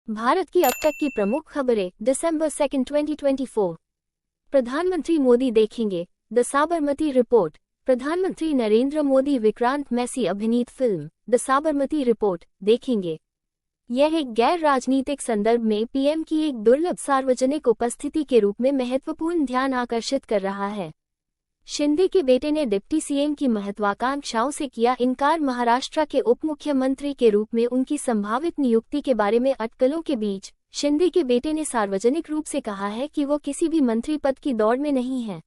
भारत की अब तक की प्रमुख खबरें दिसंबर 2, 2024। प्रधानमंत्री मोदी देखेंगे द साबरमती रिपोर्ट। प्रधानमंत्री नरेंद्र मोदी विक्रांत मैसी अभिनीत फिल्म द साबरमती रिपोर्ट देखेंगे। यह एक गैर राजनीतिक संदर्भ में पीएम की एक दुर्लभ सार्वजनिक उपस्थिति के रूप में महत्वपूर्ण ध्यान आकर्षित कर रहा है। शिंदे के बेटे ने डिप्टी सीएम की महत्वाकांक्षाओं से किया इनकार। महाराष्ट्र के उप मुख्यमंत्री के रूप में उनकी संभावित नियुक्ति के बारे में अटकलों के बीच शिंदे के बेटे ने सार्वजनिक रूप से कहा है कि वो किसी भी मंत्री पद की दौड़ में नहीं है।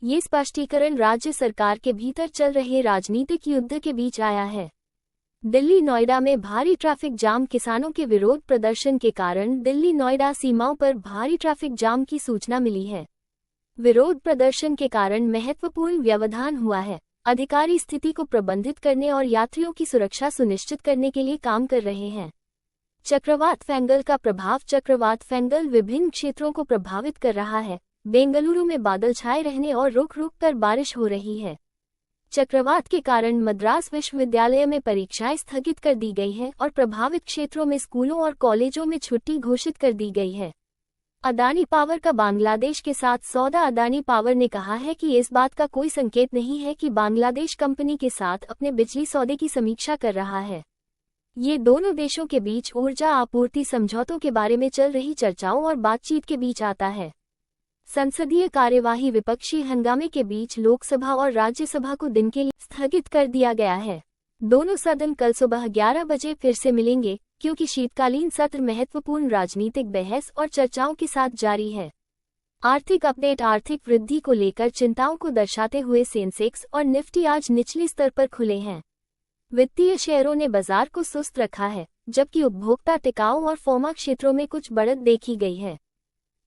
ये स्पष्टीकरण राज्य सरकार के भीतर चल रहे राजनीतिक युद्ध के बीच आया है। दिल्ली नोएडा में भारी ट्रैफिक जाम। किसानों के विरोध प्रदर्शन के कारण दिल्ली नोएडा सीमाओं पर भारी ट्रैफिक जाम की सूचना मिली है। विरोध प्रदर्शन के कारण महत्वपूर्ण व्यवधान हुआ है। अधिकारी स्थिति को प्रबंधित करने और यात्रियों की सुरक्षा सुनिश्चित करने के लिए काम कर रहे हैं। चक्रवात फेंगल का प्रभाव। चक्रवात फेंगल विभिन्न क्षेत्रों को प्रभावित कर रहा है। बेंगलुरु में बादल छाए रहने और रुक रुक कर बारिश हो रही है। चक्रवात के कारण मद्रास विश्वविद्यालय में परीक्षाएं स्थगित कर दी गई है और प्रभावित क्षेत्रों में स्कूलों और कॉलेजों में छुट्टी घोषित कर दी गई है। अदानी पावर का बांग्लादेश के साथ सौदा। अदानी पावर ने कहा है कि इस बात का कोई संकेत नहीं है कि बांग्लादेश कंपनी के साथ अपने बिजली सौदे की समीक्षा कर रहा है। ये दोनों देशों के बीच ऊर्जा आपूर्ति समझौतों के बारे में चल रही चर्चाओं और बातचीत के बीच आता है। संसदीय कार्यवाही। विपक्षी हंगामे के बीच लोकसभा और राज्यसभा को दिन के लिए स्थगित कर दिया गया है। दोनों सदन कल सुबह 11 बजे फिर से मिलेंगे क्योंकि शीतकालीन सत्र महत्वपूर्ण राजनीतिक बहस और चर्चाओं के साथ जारी है। आर्थिक अपडेट। आर्थिक वृद्धि को लेकर चिंताओं को दर्शाते हुए सेंसेक्स और निफ्टी आज निचले स्तर पर खुले हैं। वित्तीय शेयरों ने बाजार को सुस्त रखा है, जबकि उपभोक्ता टिकाऊ और फार्मा क्षेत्रों में कुछ बढ़त देखी गई है।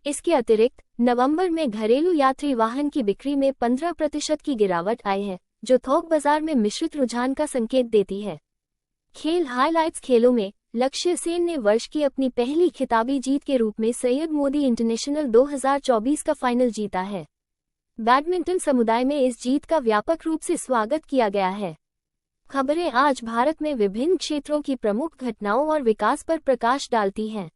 इसके अतिरिक्त नवंबर में घरेलू यात्री वाहन की बिक्री में 15% की गिरावट आई है, जो थोक बाजार में मिश्रित रुझान का संकेत देती है। खेल हाइलाइट्स। खेलों में लक्ष्य सेन ने वर्ष की अपनी पहली खिताबी जीत के रूप में सैयद मोदी इंटरनेशनल 2024 का फाइनल जीता है। बैडमिंटन समुदाय में इस जीत का व्यापक रूप से स्वागत किया गया है। खबरें आज भारत में विभिन्न क्षेत्रों की प्रमुख घटनाओं और विकास पर प्रकाश डालती हैं।